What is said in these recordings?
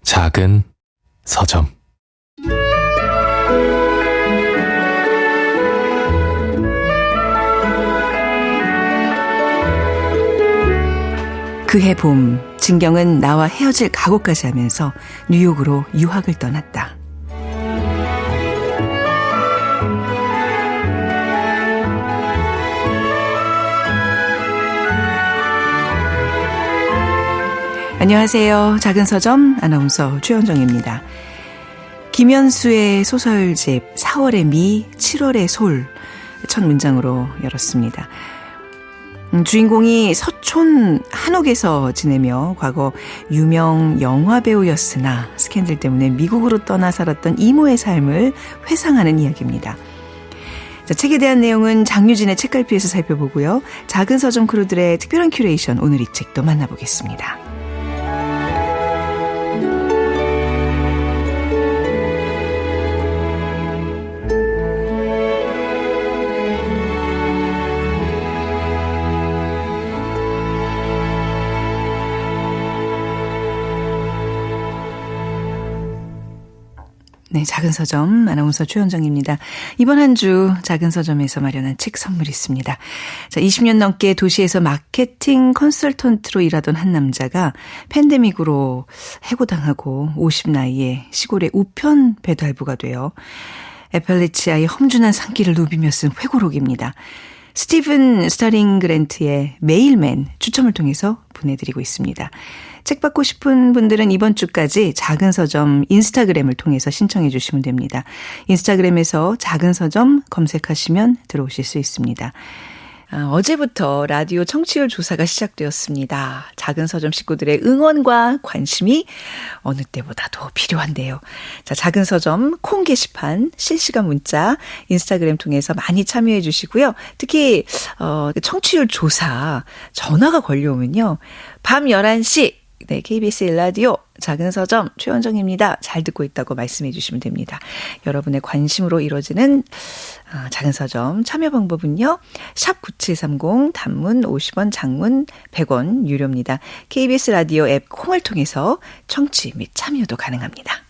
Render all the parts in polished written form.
작은 서점. 그해 봄, 진경은 나와 헤어질 각오까지 하면서 뉴욕으로 유학을 떠났다. 안녕하세요. 작은 서점 아나운서 최현정입니다. 김현수의 소설집 4월의 미, 7월의 솔 첫 문장으로 열었습니다. 주인공이 서촌 한옥에서 지내며 과거 유명 영화배우였으나 스캔들 때문에 미국으로 떠나 살았던 이모의 삶을 회상하는 이야기입니다. 자, 책에 대한 내용은 장유진의 책갈피에서 살펴보고요. 작은 서점 크루들의 특별한 큐레이션, 오늘 이 책도 만나보겠습니다. 네, 작은 서점 아나운서 최현정입니다. 이번 한 주 작은 서점에서 마련한 책 선물이 있습니다. 자, 20년 넘게 도시에서 마케팅 컨설턴트로 일하던 한 남자가 팬데믹으로 해고당하고 50 나이에 시골의 우편 배달부가 되어 애팔리치아의 험준한 산길을 누비며 쓴 회고록입니다. 스티븐 스타링 그랜트의 메일맨 추첨을 통해서 보내드리고 있습니다. 책 받고 싶은 분들은 이번 주까지 작은 서점 인스타그램을 통해서 신청해 주시면 됩니다. 인스타그램에서 작은 서점 검색하시면 들어오실 수 있습니다. 어제부터 라디오 청취율 조사가 시작되었습니다. 작은 서점 식구들의 응원과 관심이 어느 때보다 더 필요한데요. 자, 작은 서점 콩 게시판, 실시간 문자, 인스타그램 통해서 많이 참여해 주시고요. 특히 청취율 조사 전화가 걸려오면요. 밤 11시 네, KBS 1라디오 작은 서점 최현정입니다. 잘 듣고 있다고 말씀해 주시면 됩니다. 여러분의 관심으로 이루어지는 작은 서점 참여 방법은요. 샵 9730 단문 50원 장문 100원 유료입니다. KBS 라디오 앱 콩을 통해서 청취 및 참여도 가능합니다.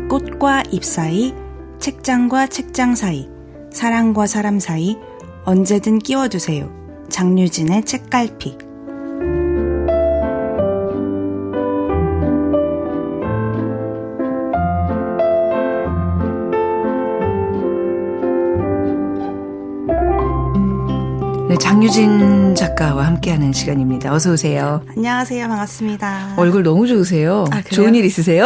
꽃과 잎 사이, 책장과 책장 사이, 사람과 사람 사이 언제든 끼워주세요. 장유진의 책갈피. 네, 장유진 작가와 함께하는 시간입니다. 어서 오세요. 안녕하세요. 반갑습니다. 얼굴 너무 좋으세요. 좋은 일 있으세요?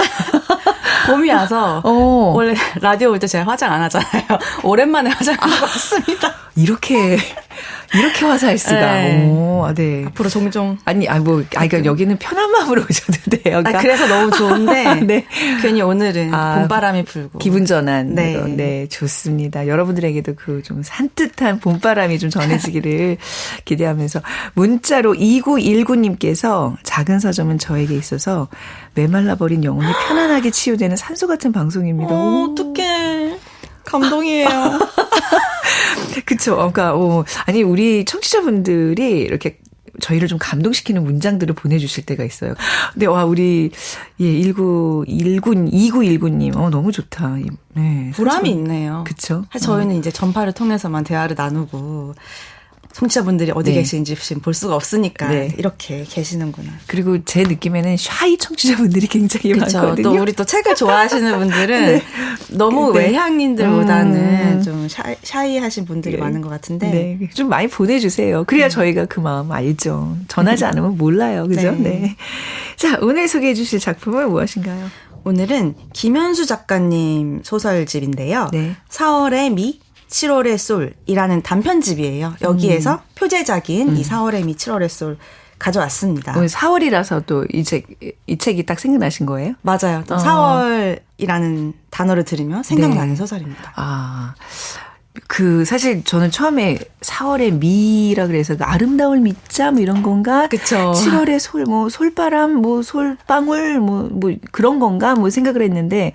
봄이 와서 원래 라디오 올 때 제가 화장 안 하잖아요. 오랜만에 화장한 것 같습니다. 이렇게 화사할 수가. 네. 오, 네. 앞으로 종종. 그러니까 여기는 편한 마음으로 오셔도 돼요. 그러니까. 그래서 너무 좋은데. 네. 괜히 오늘은 봄바람이 불고. 기분 전환. 네. 네, 좋습니다. 여러분들에게도 그 좀 산뜻한 봄바람이 좀 전해지기를 기대하면서 문자로 2919님께서 작은 서점은 저에게 있어서 메말라버린 영혼이 편안하게 치유되는 산소 같은 방송입니다. 어떡해. 감동이에요. 그쵸. 그러니까, 아니, 우리 청취자분들이 이렇게 저희를 좀 감동시키는 문장들을 보내주실 때가 있어요. 근데, 우리, 2919님, 너무 좋다. 네. 보람이 있네요. 그쵸. 사실 저희는 이제 전파를 통해서만 대화를 나누고, 청취자분들이 어디 계신지 지금 볼 수가 없으니까 이렇게 계시는구나. 그리고 제 느낌에는 샤이 청취자분들이 굉장히 많거든요. 또 우리 또 책을 좋아하시는 분들은 너무 외향인들보다는 좀 샤이하신 분들이 많은 것 같은데. 네, 좀 많이 보내주세요. 그래야 저희가 그 마음 알죠. 전하지 않으면 몰라요. 그죠? 네. 자, 오늘 소개해 주실 작품은 무엇인가요? 오늘은 김현수 작가님 소설집인데요. 네. 4월의 미, 7월의 솔이라는 단편집이에요. 여기에서 표제작인 이 4월의 미, 7월의 솔 가져왔습니다. 오늘 4월이라서 또 이 책이 딱 생각나신 거예요? 맞아요. 또 4월이라는 단어를 들으면 생각나는 소설입니다. 사실 저는 처음에 4월의 미라 그래서 아름다울 미자 뭐 이런 건가? 그쵸. 7월의 솔, 솔바람, 솔방울, 그런 건가? 생각을 했는데,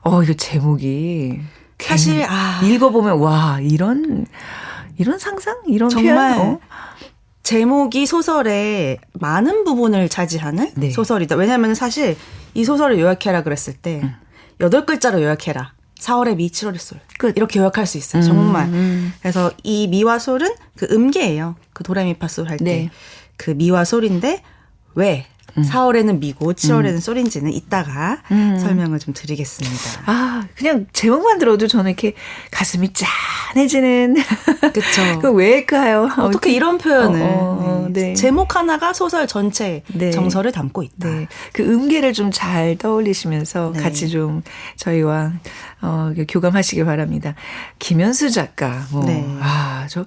이거 제목이 사실 읽어보면 와 이런 상상 이런 정말 표현? 제목이 소설의 많은 부분을 차지하는 네. 소설이다. 왜냐하면 사실 이 소설을 요약해라 그랬을 때 8글자로 요약해라. 4월의 미, 7월의 솔. 끝. 이렇게 요약할 수 있어요. 정말. 그래서 이 미와 솔은 그 음계예요. 그 도레미파솔 할 때. 그 미와 솔인데 왜 4월에는 미고 7월에는 솔인지는 이따가 설명을 좀 드리겠습니다. 그냥 제목만 들어도 저는 이렇게 가슴이 짠해지는. 그렇죠. 그 왜일까요? 어떻게 이런 표현을. 네. 제목 하나가 소설 전체 정서를 담고 있다. 네. 그 음계를 좀 잘 떠올리시면서 같이 좀 저희와 교감하시길 바랍니다. 김현수 작가. 저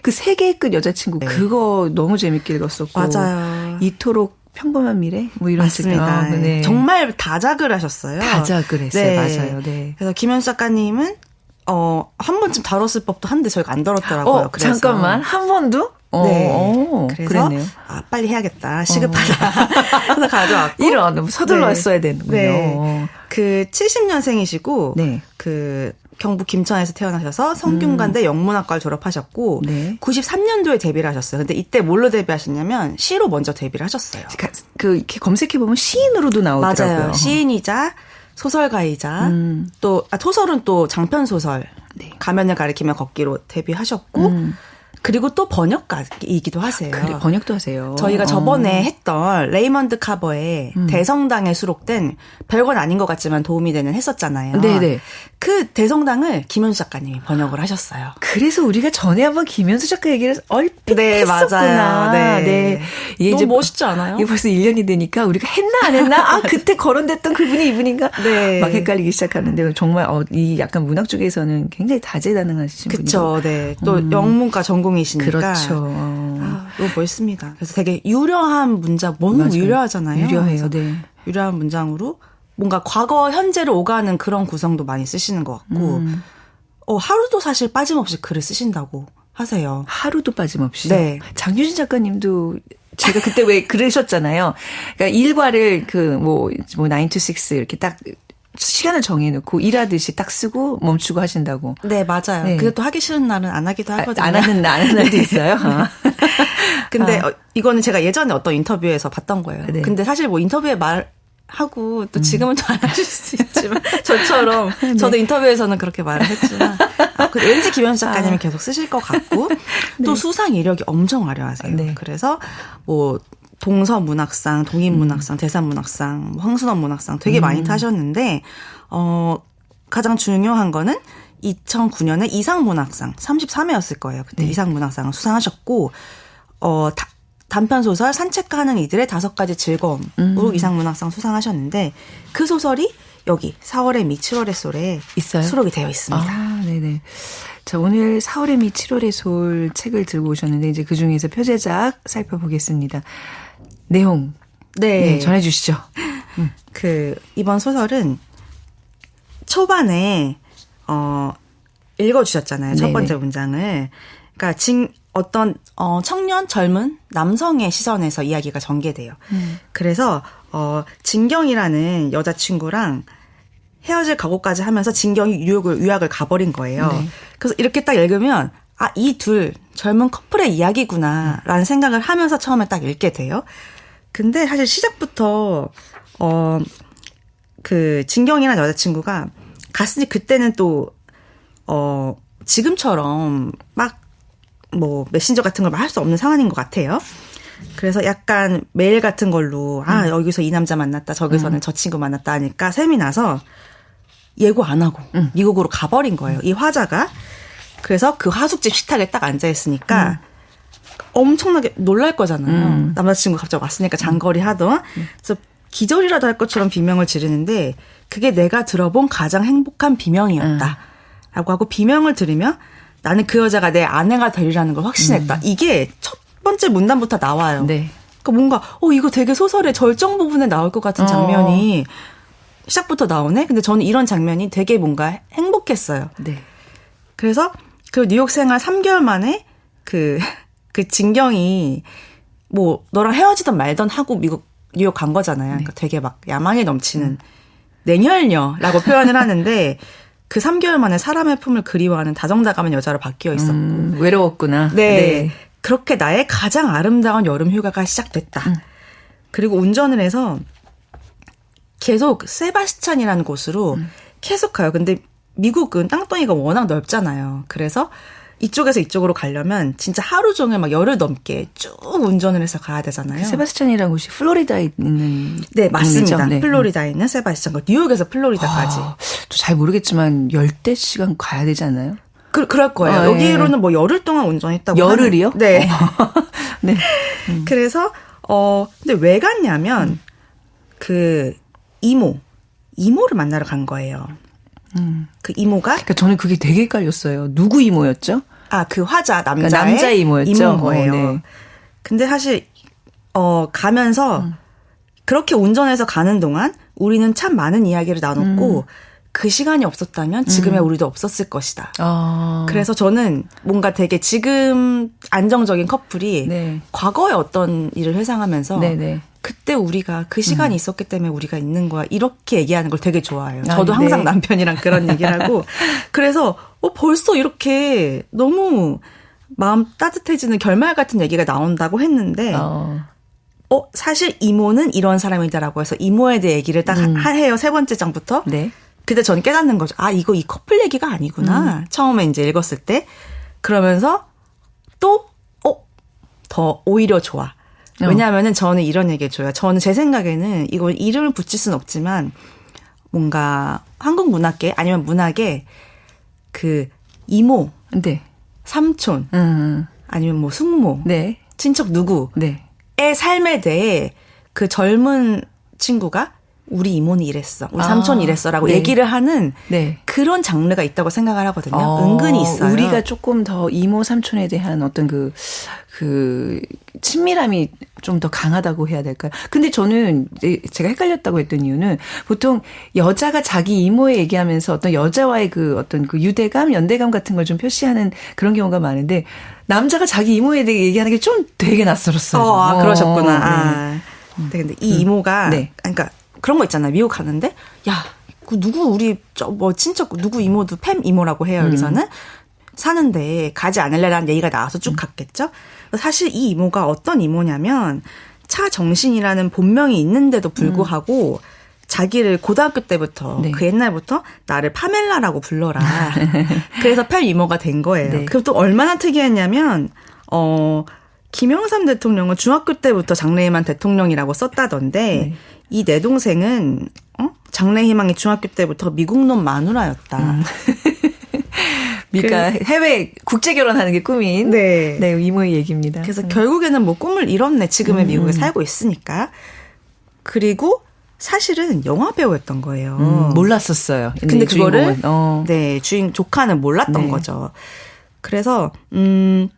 그 세계의 끝 여자친구 그거 너무 재밌게 읽었었고. 맞아요. 이토록 평범한 미래? 뭐 이런 맞습니다. 네. 정말 다작을 하셨어요. 다작을 했어요. 네. 맞아요. 네. 그래서 김현수 작가님은 한 번쯤 다뤘을 법도 한데 저희가 안 다뤘더라고요. 그래서. 잠깐만. 한 번도? 네. 그래서 그랬네요. 빨리 해야겠다. 시급하다. 그래서 가져왔고. 이런 서둘러 왔어야 되는군요. 네. 그 70년생이시고 그 경북 김천에서 태어나셔서 성균관대 영문학과를 졸업하셨고 93년도에 데뷔를 하셨어요. 근데 이때 뭘로 데뷔하셨냐면 시로 먼저 데뷔를 하셨어요. 이렇게 검색해 보면 시인으로도 나오더라고요. 맞아요. 시인이자 소설가이자 또 소설은 또 장편 소설 가면을 가리키며 걷기로 데뷔하셨고 그리고 또 번역가이기도 하세요. 그래, 번역도 하세요. 저희가 저번에 했던 레이먼드 카버의 대성당에 수록된 별건 아닌 것 같지만 도움이 되는 했었잖아요. 네네. 그 대성당을 김현수 작가님이 번역을 하셨어요. 그래서 우리가 전에 한번 김현수 작가 얘기를 얼핏 했었구나. 맞아요. 네. 이게 너무 멋있지 않아요? 이게 벌써 1년이 되니까 우리가 했나 안 했나? 그때 거론됐던 그분이 이분인가? 막 헷갈리기 시작하는데 정말 이 약간 문학 쪽에서는 굉장히 다재다능하신 분이죠. 그렇죠. 네. 또 영문과 전공이시니까. 그렇죠. 너무 멋있습니다. 그래서 되게 유려한 문장, 너무 유려하잖아요. 유려해요. 네. 유려한 문장으로 뭔가 과거, 현재를 오가는 그런 구성도 많이 쓰시는 것 같고 하루도 사실 빠짐없이 글을 쓰신다고 하세요. 하루도 빠짐없이? 네. 장유진 작가님도 제가 그때 왜 그러셨잖아요. 그러니까 일과를 9 to 6 이렇게 딱 시간을 정해놓고 일하듯이 딱 쓰고 멈추고 하신다고. 네, 맞아요. 네. 근데 또 하기 싫은 날은 안 하기도 하거든요. 안 하는 날도 있어요. 근데 이거는 제가 예전에 어떤 인터뷰에서 봤던 거예요. 네. 근데 사실 뭐 인터뷰에 말하고 또 지금은 또 안 하실 수 있지만 저처럼 저도 인터뷰에서는 그렇게 말을 했지만 왠지 김현수 작가님이 계속 쓰실 것 같고 또 수상 이력이 엄청 화려하세요. 그래서 뭐 동서문학상, 동인문학상, 대산문학상, 황순원 문학상 되게 많이 타셨는데 가장 중요한 거는 2009년에 이상문학상 33회였을 거예요. 그때 이상문학상을 수상하셨고 단편소설 산책하는 이들의 5가지 즐거움으로 이상문학상 수상하셨는데 그 소설이 여기 4월의 미 7월의 솔에 있어요? 수록이 되어 있습니다. 네네. 자, 오늘 4월의 미 7월의 솔 책을 들고 오셨는데 이제 그중에서 표제작 살펴보겠습니다. 내용 전해 주시죠. 이번 소설은 초반에 읽어 주셨잖아요. 첫 번째 문장을. 그러니까 어떤 청년 젊은 남성의 시선에서 이야기가 전개돼요. 그래서 진경이라는 여자친구랑 헤어질 각오까지 하면서 진경이 유학을 가버린 거예요. 그래서 이렇게 딱 읽으면 이 둘 젊은 커플의 이야기구나라는 생각을 하면서 처음에 딱 읽게 돼요. 근데 사실 시작부터 그 진경이라는 여자친구가 갔으니 그때는 또 지금처럼 막 뭐 메신저 같은 걸 할 수 없는 상황인 것 같아요. 그래서 약간 메일 같은 걸로 여기서 이 남자 만났다, 저기서는 저 친구 만났다 하니까 셈이 나서 예고 안 하고 미국으로 가버린 거예요. 이 화자가. 그래서 그 하숙집 식탁에 딱 앉아 있으니까 엄청나게 놀랄 거잖아요. 남자친구 갑자기 왔으니까 장거리 하던. 그래서 기절이라도 할 것처럼 비명을 지르는데 그게 내가 들어본 가장 행복한 비명이었다. 라고 하고 비명을 들으며 나는 그 여자가 내 아내가 되리라는 걸 확신했다. 이게 첫 번째 문단부터 나와요. 그러니까 뭔가 이거 되게 소설의 절정 부분에 나올 것 같은 장면이 시작부터 나오네. 근데 저는 이런 장면이 되게 뭔가 행복했어요. 그래서 그 뉴욕 생활 3개월 만에 그 진경이 뭐 너랑 헤어지던 말던 하고 뉴욕 간 거잖아요. 그러니까 되게 막 야망이 넘치는 냉혈녀라고 표현을 하는데 그 3개월 만에 사람의 품을 그리워하는 다정다감한 여자로 바뀌어 있었고 외로웠구나. 네. 그렇게 나의 가장 아름다운 여름 휴가가 시작됐다. 그리고 운전을 해서 계속 세바스찬이라는 곳으로 계속 가요. 근데 미국은 땅덩이가 워낙 넓잖아요. 그래서 이쪽에서 이쪽으로 가려면 진짜 하루 종일 막 열흘 넘게 쭉 운전을 해서 가야 되잖아요. 세바스찬이라는 곳이 플로리다에 있는 네, 맞습니다. 네. 플로리다에 있는 세바스찬. 뉴욕에서 플로리다까지. 잘 모르겠지만 열대 시간 가야 되지 않나요? 그럴 거예요. 여기로는 뭐 열흘 동안 운전했다고. 열흘이요? 네. 네. 그래서 근데 왜 갔냐면 그 이모를 만나러 간 거예요. 그 이모가 그러니까 저는 그게 되게 헷갈렸어요. 누구 이모였죠? 그 화자 남자의 그러니까 남자 이모였죠. 이모인 거예요. 네. 근데 사실 가면서 그렇게 운전해서 가는 동안 우리는 참 많은 이야기를 나눴고 그 시간이 없었다면 지금의 우리도 없었을 것이다. 그래서 저는 뭔가 되게 지금 안정적인 커플이 네. 과거의 어떤 일을 회상하면서 네네. 그때 우리가 그 시간이 있었기 때문에 우리가 있는 거야. 이렇게 얘기하는 걸 되게 좋아해요. 저도 항상 남편이랑 그런 얘기를 하고. 그래서 벌써 이렇게 너무 마음 따뜻해지는 결말 같은 얘기가 나온다고 했는데 사실 이모는 이런 사람이다라고 해서 이모에 대해 얘기를 딱 해요. 3번째 장부터. 네. 그때 전 깨닫는 거죠. 이거 이 커플 얘기가 아니구나. 처음에 이제 읽었을 때. 그러면서 또 더 오히려 좋아. 왜냐하면은 저는 이런 얘기를 줘요. 저는 제 생각에는 이걸 이름을 붙일 수는 없지만 뭔가 한국 문학계 아니면 문학에 그 이모, 네. 삼촌, 아니면 뭐 숙모, 네. 친척 누구의 삶에 대해 그 젊은 친구가 우리 이모는 이랬어, 우리 삼촌이 이랬어라고 얘기를 하는 그런 장르가 있다고 생각을 하거든요. 은근히 있어요. 우리가 조금 더 이모 삼촌에 대한 어떤 그 친밀함이 좀 더 강하다고 해야 될까요? 근데 저는 제가 헷갈렸다고 했던 이유는 보통 여자가 자기 이모에 얘기하면서 어떤 여자와의 그 어떤 그 유대감, 연대감 같은 걸 좀 표시하는 그런 경우가 많은데 남자가 자기 이모에 대해 얘기하는 게 좀 되게 낯설었어요. 그러셨구나. 근데 이 이모가 그러니까 그런 거 있잖아요. 미국 가는데 그 누구 우리 뭐 친척 누구 이모도 팸 이모라고 해요. 여기서는 사는데 가지 않을래라는 얘기가 나와서 쭉 갔겠죠. 사실 이 이모가 어떤 이모냐면 차정신이라는 본명이 있는데도 불구하고 자기를 고등학교 때부터 그 옛날부터 나를 파멜라라고 불러라. 그래서 팸 이모가 된 거예요. 그리고 또 얼마나 특이했냐면 김영삼 대통령은 중학교 때부터 장래희망 대통령이라고 썼다던데 이 내 동생은 장래희망이 중학교 때부터 미국놈 마누라였다. 그러니까 해외 국제 결혼하는 게 꿈인 이모의 얘기입니다. 그래서 결국에는 뭐 꿈을 이뤘네. 지금의 미국에 살고 있으니까. 그리고 사실은 영화 배우였던 거예요. 몰랐었어요. 근데 그거를 주인 조카는 몰랐던 거죠. 그래서 팸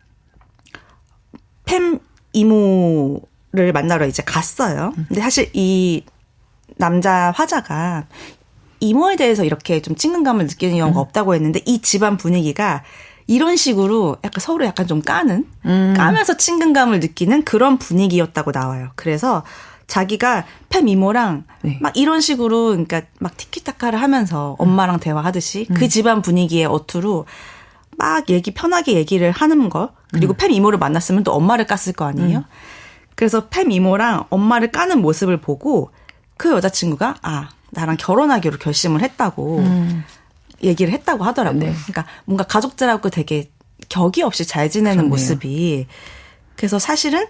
이모를 만나러 이제 갔어요. 근데 사실 이 남자 화자가 이모에 대해서 이렇게 좀 친근감을 느끼는 경우가 없다고 했는데 이 집안 분위기가 이런 식으로 약간 서로 약간 좀 까면서 친근감을 느끼는 그런 분위기였다고 나와요. 그래서 자기가 팸 이모랑 막 이런 식으로 그러니까 막 티키타카를 하면서 엄마랑 대화하듯이 그 집안 분위기의 어투로 막 편하게 얘기를 하는 거. 그리고 팸 이모를 만났으면 또 엄마를 깠을 거 아니에요. 그래서 팸 이모랑 엄마를 까는 모습을 보고 그 여자친구가 나랑 결혼하기로 결심을 했다고 얘기를 했다고 하더라고요. 그러니까 뭔가 가족들하고 되게 격이 없이 잘 지내는 모습이. 그래서 사실은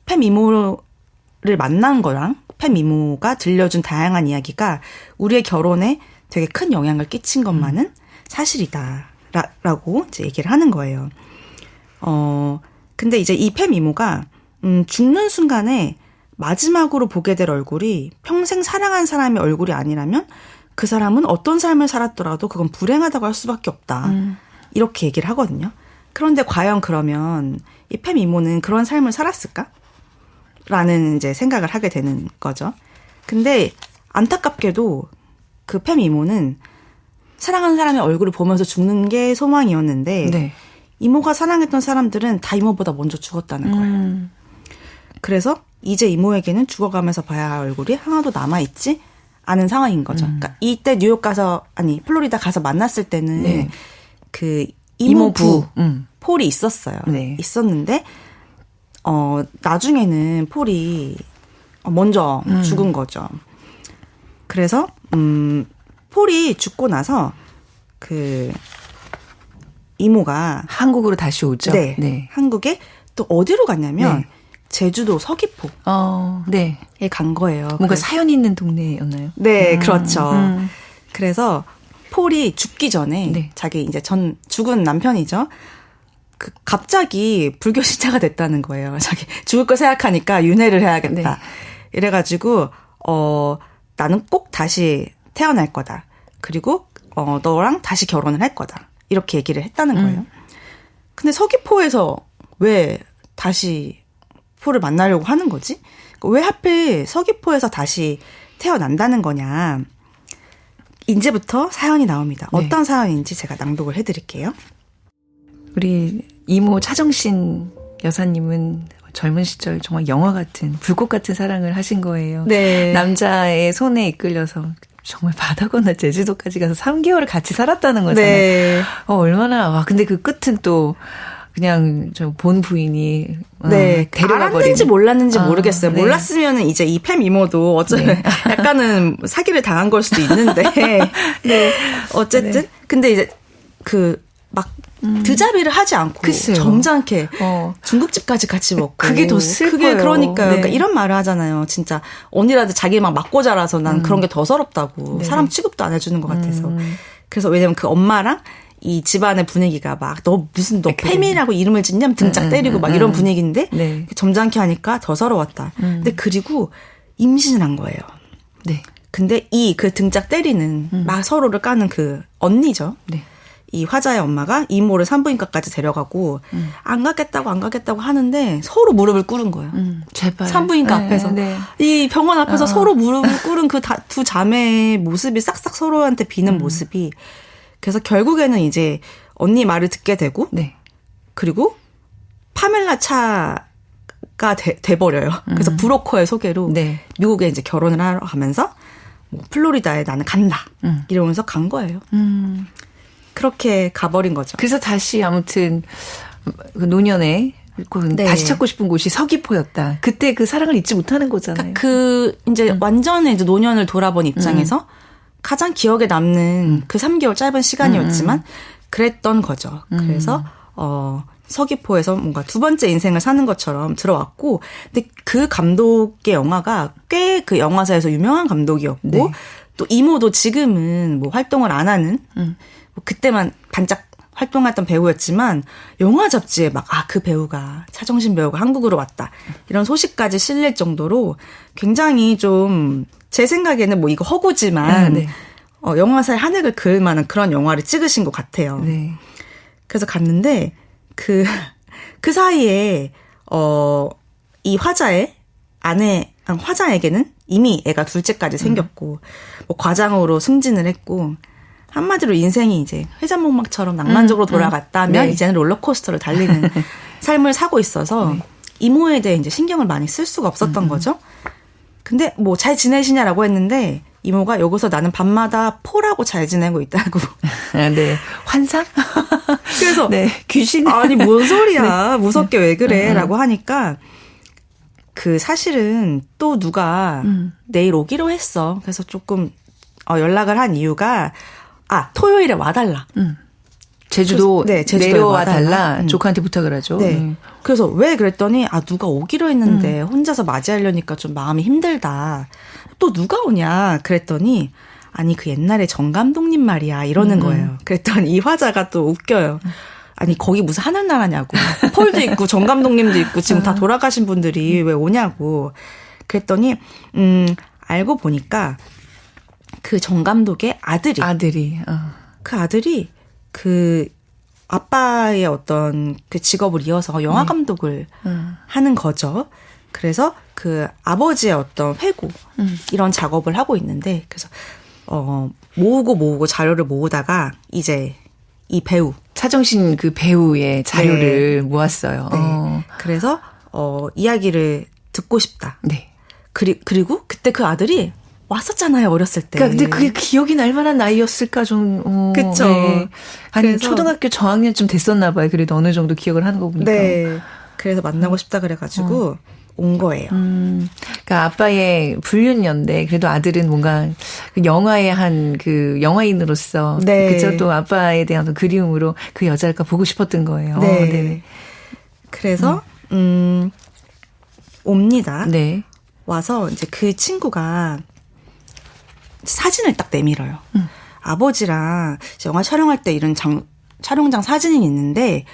팸 이모를 만난 거랑 팸 이모가 들려준 다양한 이야기가 우리의 결혼에 되게 큰 영향을 끼친 것만은 사실이다. 라고 이제 얘기를 하는 거예요. 근데 이제 이 팸 이모가 죽는 순간에 마지막으로 보게 될 얼굴이 평생 사랑한 사람의 얼굴이 아니라면 그 사람은 어떤 삶을 살았더라도 그건 불행하다고 할 수밖에 없다. 이렇게 얘기를 하거든요. 그런데 과연 그러면 이 팸 이모는 그런 삶을 살았을까? 라는 이제 생각을 하게 되는 거죠. 근데 안타깝게도 그 팸 이모는 사랑하는 사람의 얼굴을 보면서 죽는 게 소망이었는데 이모가 사랑했던 사람들은 다 이모보다 먼저 죽었다는 거예요. 그래서 이제 이모에게는 죽어가면서 봐야 할 얼굴이 하나도 남아있지 아는 상황인 거죠. 그러니까 이때 뉴욕 가서 플로리다 가서 만났을 때는 네. 그 이모부 폴이 있었어요. 네. 있었는데 나중에는 폴이 먼저 죽은 거죠. 그래서 폴이 죽고 나서 그 이모가 한국으로 다시 오죠. 네. 네. 한국에 또 어디로 갔냐면 네. 제주도 서귀포. 네. 에 간 거예요. 뭔가 사연 있는 동네였나요? 네, 그렇죠. 그래서 폴이 죽기 전에 네. 자기 이제 죽은 남편이죠. 갑자기 불교 신자가 됐다는 거예요. 자기 죽을 거 생각하니까 윤회를 해야겠다. 네. 이래가지고 나는 꼭 다시 태어날 거다. 그리고 너랑 다시 결혼을 할 거다. 이렇게 얘기를 했다는 거예요. 근데 서귀포에서 왜 다시 폴을 만나려고 하는 거지? 왜 하필 서귀포에서 다시 태어난다는 거냐. 이제부터 사연이 나옵니다. 네. 어떤 사연인지 제가 낭독을 해드릴게요. 우리 이모 차정신 여사님은 젊은 시절 정말 영화 같은 불꽃 같은 사랑을 하신 거예요. 네. 남자의 손에 이끌려서 정말 바다 건너 제주도까지 가서 3개월을 같이 살았다는 거잖아요. 네. 얼마나 근데 그 끝은 또 그냥 저 본 부인이 네. 데려가 버리는. 알았는지 몰랐는지 모르겠어요. 네. 몰랐으면은 이제 이 팸 이모도 어쩌면 네. 약간은 사기를 당한 걸 수도 있는데. 네. 어쨌든 네. 근데 이제 드자비를 하지 않고 글쎄요. 점잖게 중국집까지 같이 먹고 그게 더 슬퍼요. 그게 그러니까요. 네. 그러니까 이런 말을 하잖아요. 진짜 언니라도 자기 막 맞고 자라서 난 그런 게 더 서럽다고. 네. 사람 취급도 안 해주는 것 같아서. 그래서 왜냐면 그 엄마랑 이 집안의 분위기가 막 너 팸이라고 이름을 짓냐면 등짝 때리고 막 이런 분위기인데 네. 점잖게 하니까 더 서러웠다. 근데 그리고 임신을 한 거예요. 네. 근데 그 등짝 때리는 막 서로를 까는 그 언니죠. 네. 이 화자의 엄마가 이모를 산부인과까지 데려가고 안 가겠다고 하는데 서로 무릎을 꿇은 거예요. 제발. 산부인과 앞에서. 네. 이 병원 앞에서 서로 무릎을 꿇은 그 두 자매의 모습이 싹싹 서로한테 비는 모습이 그래서 결국에는 이제 언니 말을 듣게 되고 네. 그리고 파멜라 차가 돼버려요. 그래서 브로커의 소개로 네. 미국에 이제 결혼을 하러 가면서 플로리다에 나는 간다. 이러면서 간 거예요. 그렇게 가버린 거죠. 그래서 다시 아무튼 그 노년에 네. 다시 찾고 싶은 곳이 서귀포였다. 그때 그 사랑을 잊지 못하는 거잖아요. 이제 완전히 이제 노년을 돌아본 입장에서 가장 기억에 남는 그 3개월 짧은 시간이었지만 그랬던 거죠. 그래서 서귀포에서 뭔가 두 번째 인생을 사는 것처럼 들어왔고, 근데 그 감독의 영화가 꽤 그 영화사에서 유명한 감독이었고, 네. 또 이모도 지금은 뭐 활동을 안 하는, 뭐 그때만 반짝 활동했던 배우였지만 영화 잡지에 막 그 배우가 차정신 배우가 한국으로 왔다 이런 소식까지 실릴 정도로 굉장히 좀 제 생각에는 뭐 이거 허구지만 네. 영화사의 한 획을 그을 만한 그런 영화를 찍으신 것 같아요. 네. 그래서 갔는데 그 사이에 이 화자의 화자에게는 이미 애가 둘째까지 생겼고 뭐 과장으로 승진을 했고 한마디로 인생이 이제 회전목마처럼 낭만적으로 돌아갔다면 네. 이제는 롤러코스터를 달리는 삶을 사고 있어서 네. 이모에 대해 이제 신경을 많이 쓸 수가 없었던 거죠. 근데 뭐 잘 지내시냐라고 했는데 이모가 여기서 나는 밤마다 폴하고 잘 지내고 있다고. 네. 환상? 그래서 네. 귀신. 아니 뭔 소리야. 네. 무섭게 왜 그래라고 하니까 사실은 또 누가 내일 오기로 했어. 그래서 조금 연락을 한 이유가 토요일에 와달라. 제주도 내려와 달라. 조카한테 부탁을 하죠. 네. 그래서 왜 그랬더니 누가 오기로 했는데 혼자서 맞이하려니까 좀 마음이 힘들다. 또 누가 오냐 그랬더니 아니 그 옛날에 정 감독님 말이야 이러는 거예요. 그랬더니 이 화자가 또 웃겨요. 아니 거기 무슨 하늘나라냐고. 폴도 있고 정 감독님도 있고 지금 다 돌아가신 분들이 왜 오냐고. 그랬더니 알고 보니까 그 정 감독의 아들이 그 아들이 그 아빠의 어떤 그 직업을 이어서 영화 감독을 하는 거죠. 그래서 그 아버지의 어떤 회고 이런 작업을 하고 있는데 그래서 모으고 자료를 모으다가 이제 이 배우 차정신 그 배우의 자료를 네. 모았어요. 네. 그래서 이야기를 듣고 싶다. 네. 그리고 그때 그 아들이 왔었잖아요, 어렸을 때. 그러니까 근데 그게 기억이 날 만한 나이였을까 좀. 그쵸. 네. 아니 그래서, 초등학교 저학년쯤 됐었나 봐요. 그래도 어느 정도 기억을 하는 거 보니까. 네. 그래서 만나고 싶다 그래가지고 온 거예요. 그러니까 아빠의 불륜연대. 그래도 아들은 뭔가 그 영화의 한 그 영화인으로서 네. 그저 또 아빠에 대한 그리움으로 그 여자가 보고 싶었던 거예요. 네. 네. 그래서 옵니다. 네. 와서 이제 그 친구가 사진을 딱 내밀어요. 아버지랑 영화 촬영할 때 이런 촬영장 사진이 있는데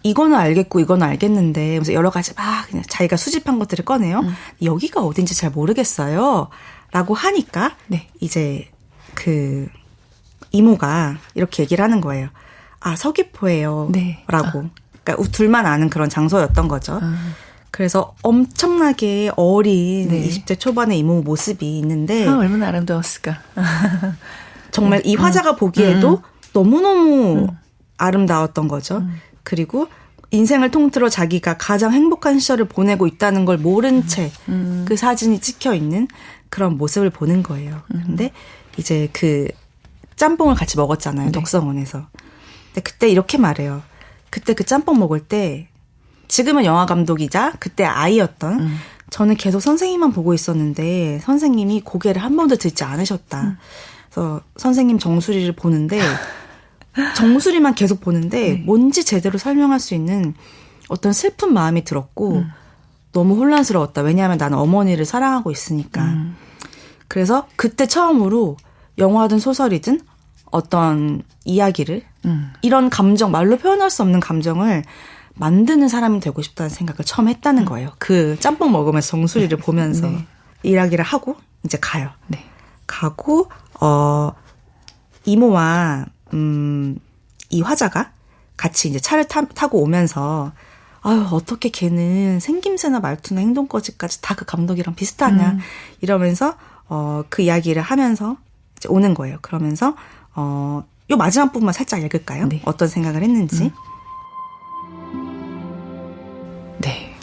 이거는 알겠고 이거는 알겠는데 그래서 여러 가지 막 그냥 자기가 수집한 것들을 꺼내요. 여기가 어딘지 잘 모르겠어요. 라고 하니까 네. 이제 그 이모가 이렇게 얘기를 하는 거예요. 아, 서귀포예요. 네. 라고. 그러니까 둘만 아는 그런 장소였던 거죠. 그래서 엄청나게 어린 네. 20대 초반의 이모 모습이 있는데 얼마나 아름다웠을까. 정말 이 화자가 보기에도 너무너무 아름다웠던 거죠. 그리고 인생을 통틀어 자기가 가장 행복한 시절을 보내고 있다는 걸 모른 채 그 사진이 찍혀 있는 그런 모습을 보는 거예요. 근데 이제 그 짬뽕을 같이 먹었잖아요. 네. 덕성원에서. 근데 그때 이렇게 말해요. 그때 그 짬뽕 먹을 때 지금은 영화 감독이자 그때 아이였던 저는 계속 선생님만 보고 있었는데 선생님이 고개를 한 번도 들지 않으셨다. 그래서 선생님 정수리를 보는데 정수리만 계속 보는데 네. 뭔지 제대로 설명할 수 있는 어떤 슬픈 마음이 들었고 너무 혼란스러웠다. 왜냐하면 나는 어머니를 사랑하고 있으니까. 그래서 그때 처음으로 영화든 소설이든 어떤 이야기를 이런 감정, 말로 표현할 수 없는 감정을 만드는 사람이 되고 싶다는 생각을 처음 했다는 거예요. 그 짬뽕 먹으면서 정수리를 보면서 네. 이야기를 하고 이제 가요. 네. 가고 이모와 이 화자가 같이 이제 차를 타고 오면서 아유 어떻게 걔는 생김새나 말투나 행동거지까지 다 그 감독이랑 비슷하냐 이러면서 그 이야기를 하면서 이제 오는 거예요. 그러면서 요 마지막 부분만 살짝 읽을까요? 네. 어떤 생각을 했는지. 네.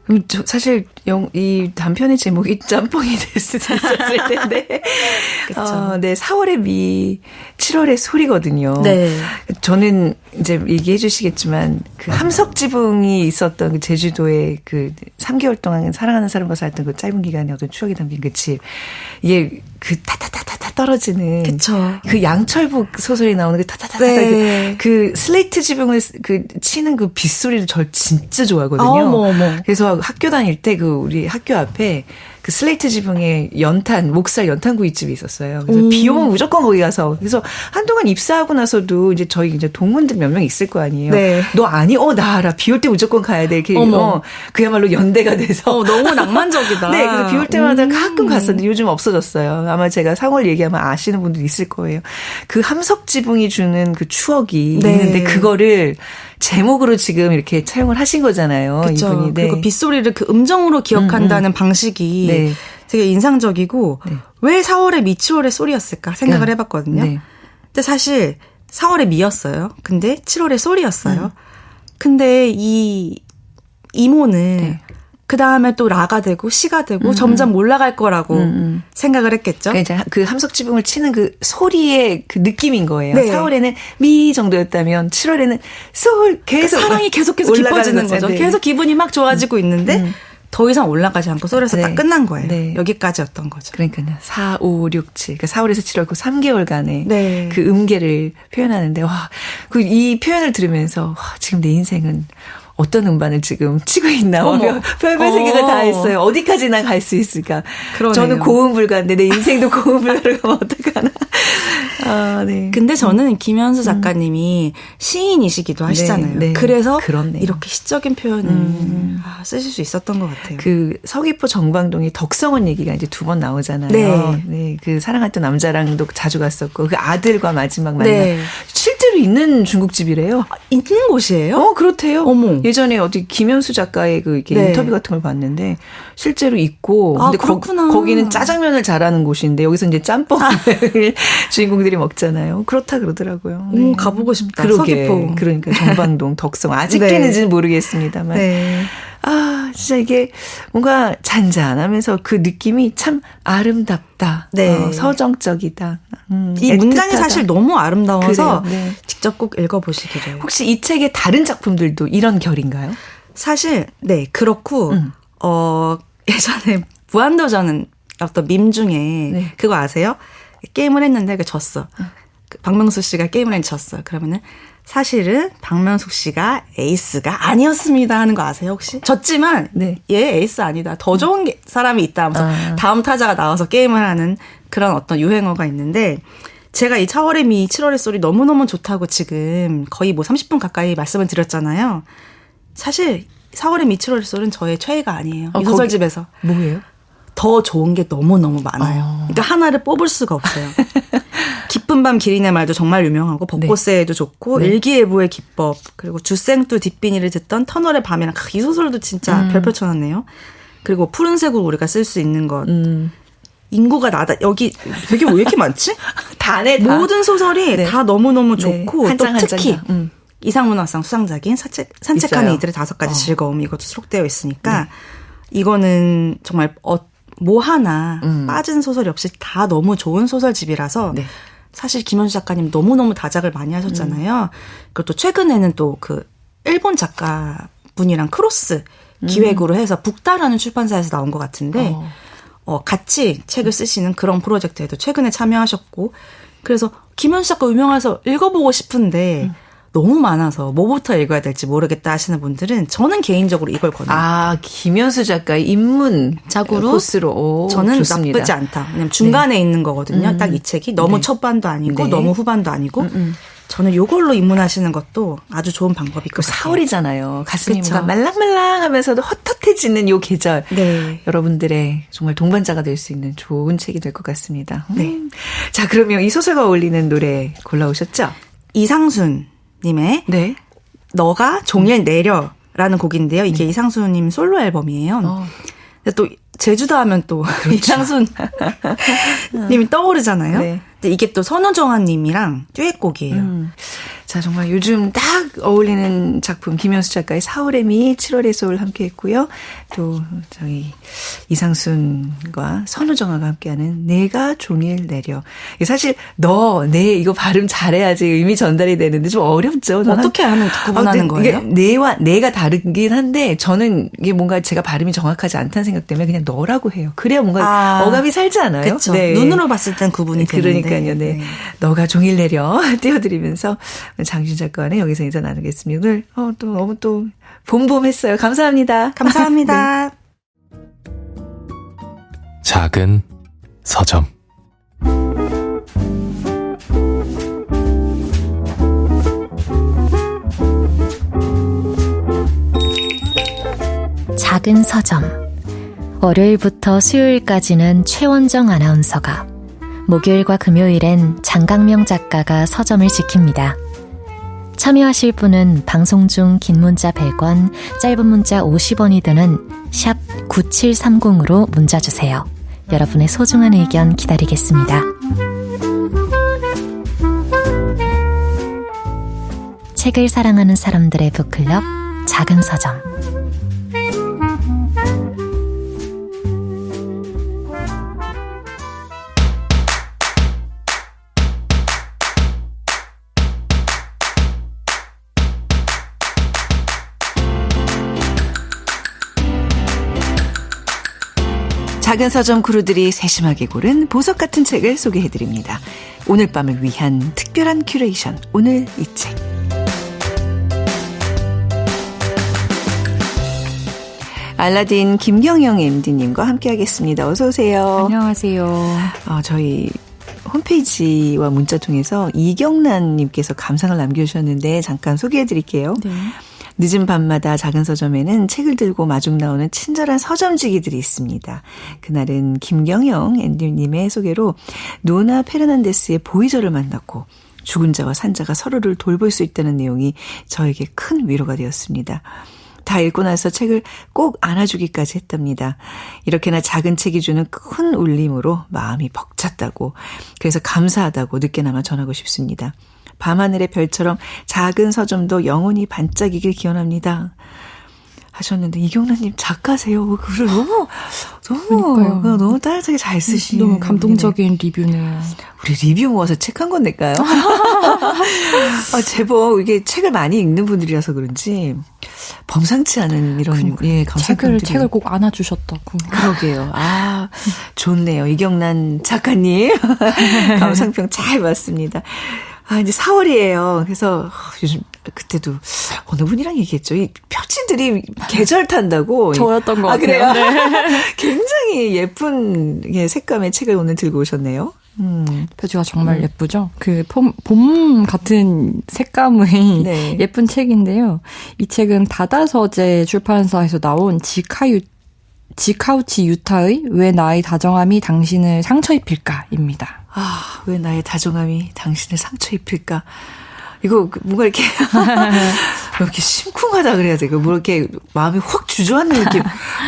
그럼 사실 이 단편의 제목이 짬뽕이 될 수도 있었을 텐데. 그쵸. 네, 4월의 미, 7월의 소리거든요. 네. 저는 이제 얘기해 주시겠지만 그 함석지붕이 있었던 그 제주도에 그 3개월 동안 사랑하는 사람과 살던 그 짧은 기간에 어떤 추억이 담긴 그 집. 이게 그 타타타타타 떨어지는 그쵸. 그 양철북 소설이 나오는 그 타타타타 네. 그 슬레이트 지붕을 그 치는 그 빗소리를 저 진짜 좋아하거든요. 어머. 그래서 학교 다닐 때 그 우리 학교 앞에 그 슬레이트 지붕에 목살 연탄구이집이 있었어요. 그래서 비 오면 무조건 거기 가서. 그래서 한동안 입사하고 나서도 이제 저희 이제 동문들 몇 명 있을 거 아니에요. 네. 너 아니? 나 알아. 비 올 때 무조건 가야 돼. 이렇게 그야말로 연대가 돼서. 너무 낭만적이다. 네, 그래서 비 올 때마다 가끔 갔었는데 요즘 없어졌어요. 아마 제가 상월 얘기하면 아시는 분들 있을 거예요. 그 함석 지붕이 주는 그 추억이 네. 있는데 그거를 제목으로 지금 이렇게 차용을 하신 거잖아요. 그렇죠. 이분이. 네. 그리고 빗소리를 그 음정으로 기억한다는 방식이 네. 되게 인상적이고 네. 왜 4월의 미 7월의 소리였을까 생각을 해봤거든요. 네. 근데 사실 4월의 미였어요. 근데 7월의 소리였어요. 근데 이 이모는 네. 그 다음에 또 라가 되고 시가 되고 점점 올라갈 거라고 생각을 했겠죠. 그러니까 이제 그 함석 지붕을 치는 그 소리의 그 느낌인 거예요. 네. 4월에는 미 정도였다면 7월에는 솔 계속 사랑이 계속 깊어지는 거죠. 네. 계속 기분이 막 좋아지고 있는데 더 이상 올라가지 않고 소리에서 네. 딱 끝난 거예요. 네. 여기까지였던 거죠. 그러니까요. 4, 5, 6, 7. 그러니까 4월에서 7월 그 3개월간의 네. 그 음계를 표현하는데 와, 이 표현을 들으면서 와, 지금 내 인생은 어떤 음반을 지금 치고 있나 별별 생각을 다 했어요. 어디까지나 갈 수 있을까. 그러네요. 저는 고음불가인데 내 인생도 고음불가로 가면 어떡하나. 아, 네. 근데 저는 김현수 작가님이 시인이시기도 하시잖아요. 네, 네. 그래서 그렇네요. 이렇게 시적인 표현을 쓰실 수 있었던 것 같아요. 그 서귀포 정방동의 덕성원 얘기가 이제 2번 나오잖아요. 네. 네. 그 사랑했던 남자랑도 자주 갔었고 그 아들과 마지막 만남. 네. 실제로 있는 중국집이래요. 있는 곳이에요? 그렇대요. 어머. 예전에 어디 김현수 작가의 그 이렇게 네. 인터뷰 같은 걸 봤는데 실제로 있고. 아, 근데 그렇구나. 거기는 짜장면을 잘하는 곳인데 여기서 이제 짬뽕을 주인공들이 먹잖아요. 그렇다 그러더라고요. 네. 가보고 싶다. 그러게. 서귀포. 그러니까 정방동 덕성. 아직 네. 깨는지는 모르겠습니다만. 네. 아, 진짜 이게 뭔가 잔잔하면서 그 느낌이 참 아름답다. 네. 서정적이다. 이 문장이 사실 너무 아름다워서 네. 직접 꼭 읽어보시기를. 혹시 이 책의 다른 작품들도 이런 결인가요? 사실 네, 그렇고 예전에 무한도전은 어떤 밈 중에 네. 그거 아세요? 게임을 했는데 졌어. 박명수 씨가 게임을 했는데 졌어요. 그러면은 사실은 박명숙 씨가 에이스가 아니었습니다 하는 거 아세요 혹시? 졌지만 네. 얘 에이스 아니다. 더 좋은 사람이 있다 하면서 다음 타자가 나와서 게임을 하는 그런 어떤 유행어가 있는데 제가 이 4월의 미 7월의 소리 너무너무 좋다고 지금 거의 뭐 30분 가까이 말씀을 드렸잖아요. 사실 4월의 미 7월의 소리는 저의 최애가 아니에요. 이 소설집에서. 뭐예요? 더 좋은 게 너무너무 많아요. 그러니까 하나를 뽑을 수가 없어요. 깊은 밤 기린의 말도 정말 유명하고 벚꽃새도 네. 좋고 네. 일기예보의 기법 그리고 주생뚜 뒷비니를 듣던 터널의 밤이랑 이 소설도 진짜 별표 쳐놨네요. 그리고 푸른색으로 우리가 쓸 수 있는 것. 인구가 나다. 여기 되게 왜 이렇게 많지? 다네 다. 모든 소설이 네. 다 너무너무 좋고 네. 또 특히 이상문학상 수상작인 산책하는 이들의 5가지 즐거움 이것도 수록되어 있으니까 네. 이거는 정말 뭐 하나 빠진 소설이 없이 다 너무 좋은 소설집이라서 네. 사실 김현수 작가님 너무너무 다작을 많이 하셨잖아요. 그리고 또 최근에는 또 그 일본 작가분이랑 크로스 기획으로 해서 북다라는 출판사에서 나온 것 같은데 같이 책을 쓰시는 그런 프로젝트에도 최근에 참여하셨고 그래서 김현수 작가 유명해서 읽어보고 싶은데 너무 많아서 뭐부터 읽어야 될지 모르겠다 하시는 분들은 저는 개인적으로 이걸 권해요. 아, 김현수 작가의 입문작으로 코스로 저는 좋습니다. 나쁘지 않다. 왜냐면 중간에 네. 있는 거거든요. 딱 이 책이 너무 네. 첫반도 아니고 네. 너무 후반도 아니고 저는 이걸로 입문하시는 것도 아주 좋은 방법일 것 같아요. 4월이잖아요. 가슴이 뭔가 말랑말랑하면서도 헛헛해지는 요 계절. 네. 여러분들의 정말 동반자가 될 수 있는 좋은 책이 될 것 같습니다. 네. 자, 그러면 이 소설과 어울리는 노래 골라오셨죠? 이상순 님의 네. 너가 종일 내려라는 곡인데요. 이게 이상순님 솔로 앨범이에요. 근데 또 제주도 하면 또 그렇죠. 이상순 님이 떠오르잖아요. 네. 근데 이게 또 선우정아 님이랑 듀엣곡이에요. 자, 정말 요즘 딱 어울리는 작품 김현수 작가의 4월의 미 7월의 소울 함께 했고요. 또 저희 이상순과 선우정아가 함께하는 내가 종일 내려. 사실 네 이거 발음 잘해야지 의미 전달이 되는데 좀 어렵죠. 어떻게 하는 구분하는 거예요? 이게 내와 내가 다르긴 한데 저는 이게 뭔가 제가 발음이 정확하지 않다는 생각 때문에 그냥 너라고 해요. 그래야 뭔가 어감이 살지 않아요? 그렇죠. 네. 눈으로 봤을 땐 구분이 되는데. 그러니까요. 네. 너가 종일 내려 띄워드리면서 장준 작가와는 여기서 인사 나누겠습니다. 오늘 또 너무 또 봄봄했어요. 감사합니다. 감사합니다. 네. 작은 서점 작은 서점 월요일부터 수요일까지는 최원정 아나운서가 목요일과 금요일엔 장강명 작가가 서점을 지킵니다. 참여하실 분은 방송 중 긴 문자 100원, 짧은 문자 50원이 드는 샵 9730으로 문자 주세요. 여러분의 소중한 의견 기다리겠습니다. 책을 사랑하는 사람들의 북클럽 작은 서점. 작은 서점 크루들이 세심하게 고른 보석 같은 책을 소개해드립니다. 오늘 밤을 위한 특별한 큐레이션, 오늘 이 책. 알라딘 김경영 MD님과 함께하겠습니다. 어서 오세요. 안녕하세요. 저희 홈페이지와 문자 통해서 이경란님께서 감상을 남겨주셨는데 잠깐 소개해드릴게요. 네. 늦은 밤마다 작은 서점에는 책을 들고 마중 나오는 친절한 서점지기들이 있습니다. 그날은 김경영 앤디님의 소개로 노나 페르난데스의 보이저를 만났고 죽은 자와 산 자가 서로를 돌볼 수 있다는 내용이 저에게 큰 위로가 되었습니다. 다 읽고 나서 책을 꼭 안아주기까지 했답니다. 이렇게나 작은 책이 주는 큰 울림으로 마음이 벅찼다고, 그래서 감사하다고 늦게나마 전하고 싶습니다. 밤하늘의 별처럼 작은 서점도 영원히 반짝이길 기원합니다. 하셨는데 이경란님 작가세요. 글을 너무 따뜻하게 잘 쓰시는. 너무 감동적인 리뷰네요. 우리 리뷰 모아서 책 한 권 낼까요? 제법 이게 책을 많이 읽는 분들이라서 그런지 범상치 않은 이런 감상평들이. 책을 꼭 안아주셨다고. 그러게요. 좋네요. 이경란 작가님 감상평 잘 봤습니다. 이제 4월이에요. 그래서 요즘 그때도 어느 분이랑 얘기했죠. 이 표지들이 계절 탄다고. 저였던 것 같아요. 그래요? 네. 굉장히 예쁜 색감의 책을 오늘 들고 오셨네요. 표지가 정말 예쁘죠? 봄 같은 색감의 네. 예쁜 책인데요. 이 책은 다다서재 출판사에서 나온 지카우치 유타의 왜 나의 다정함이 당신을 상처 입힐까입니다. 왜 나의 다정함이 당신을 상처 입힐까? 이거 뭔가 이렇게 심쿵하다 그래야 되고 뭐 이렇게 마음이 확 주저앉는 느낌.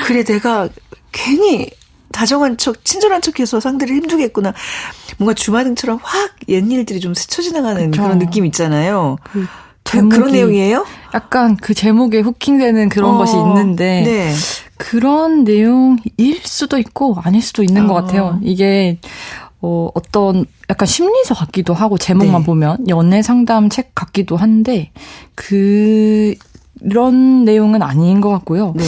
그래 내가 괜히 다정한 척, 친절한 척해서 상대를 힘주겠구나. 뭔가 주마등처럼 확 옛일들이 좀 스쳐 지나가는 그쵸. 그런 느낌 있잖아요. 그런 내용이에요? 약간 그 제목에 후킹되는 그런 것이 있는데 네. 그런 내용일 수도 있고 아닐 수도 있는 것 같아요. 이게 어떤 약간 심리서 같기도 하고 제목만 네. 보면 연애 상담 책 같기도 한데 그런 내용은 아닌 것 같고요. 네.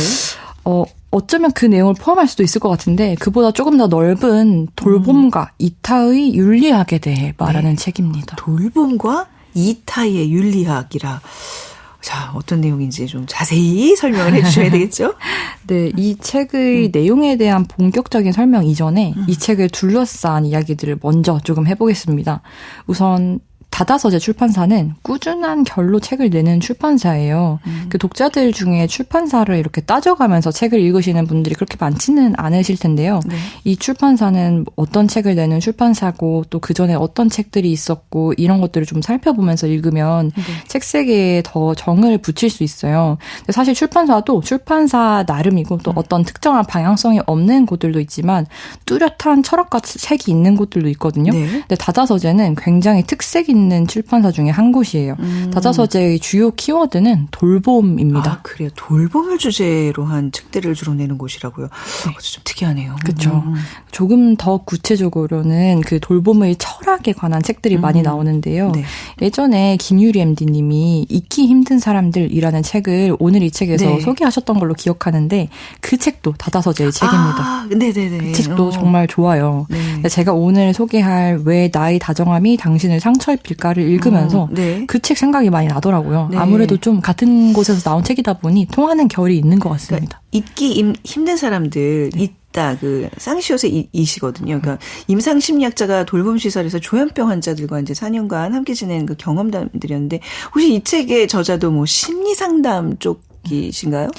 어쩌면 그 내용을 포함할 수도 있을 것 같은데 그보다 조금 더 넓은 돌봄과 이타의 윤리학에 대해 말하는 책입니다. 돌봄과 이타의 윤리학이라. 자, 어떤 내용인지 좀 자세히 설명을 해주셔야 되겠죠? 네, 이 책의 내용에 대한 본격적인 설명 이전에 이 책을 둘러싼 이야기들을 먼저 조금 해보겠습니다. 우선 다다서재 출판사는 꾸준한 결로 책을 내는 출판사예요. 그 독자들 중에 출판사를 이렇게 따져가면서 책을 읽으시는 분들이 그렇게 많지는 않으실 텐데요. 네. 이 출판사는 어떤 책을 내는 출판사고 또 그전에 어떤 책들이 있었고 이런 것들을 좀 살펴보면서 읽으면 책세계에 더 정을 붙일 수 있어요. 근데 사실 출판사도 출판사 나름이고 또 어떤 특정한 방향성이 없는 곳들도 있지만 뚜렷한 철학과 색이 있는 곳들도 있거든요. 네. 근데 다다서재는 굉장히 특색 있는 출판사 중에 한 곳이에요. 다다서재의 주요 키워드는 돌봄입니다. 그래요. 돌봄을 주제로 한 책들을 주로 내는 곳이라고요. 좀 특이하네요. 그렇죠. 조금 더 구체적으로는 그 돌봄의 철학에 관한 책들이 많이 나오는데요. 네. 예전에 김유리 MD님이 잊기 힘든 사람들이라는 책을 오늘 이 책에서 네. 소개하셨던 걸로 기억하는데 그 책도 다다서재의 책입니다. 네네네. 그 책도 정말 좋아요. 네. 제가 오늘 소개할 왜 나의 다정함이 당신을 상처 입힐까를 읽으면서 네. 그 책 생각이 많이 나더라고요. 네. 아무래도 좀 같은 곳에서 나온 책이다 보니 통하는 결이 있는 것 같습니다. 그러니까 잊기 힘든 사람들 있다. 그 쌍시옷의 이시거든요. 그러니까 임상 심리학자가 돌봄 시설에서 조현병 환자들과 이제 4년간 함께 지낸 그 경험담들이었는데 혹시 이 책의 저자도 뭐 심리 상담 쪽이신가요?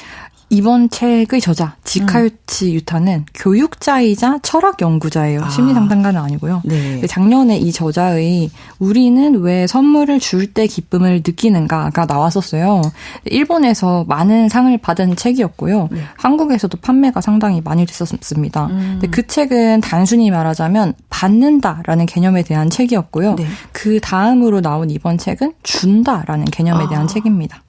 이번 책의 저자 지카우치 유타는 교육자이자 철학 연구자예요. 심리상담가는 아니고요. 네. 작년에 이 저자의 우리는 왜 선물을 줄 때 기쁨을 느끼는가가 나왔었어요. 일본에서 많은 상을 받은 책이었고요. 네. 한국에서도 판매가 상당히 많이 됐었습니다. 근데 그 책은 단순히 말하자면 받는다라는 개념에 대한 책이었고요. 네. 그 다음으로 나온 이번 책은 준다라는 개념에 대한 책입니다.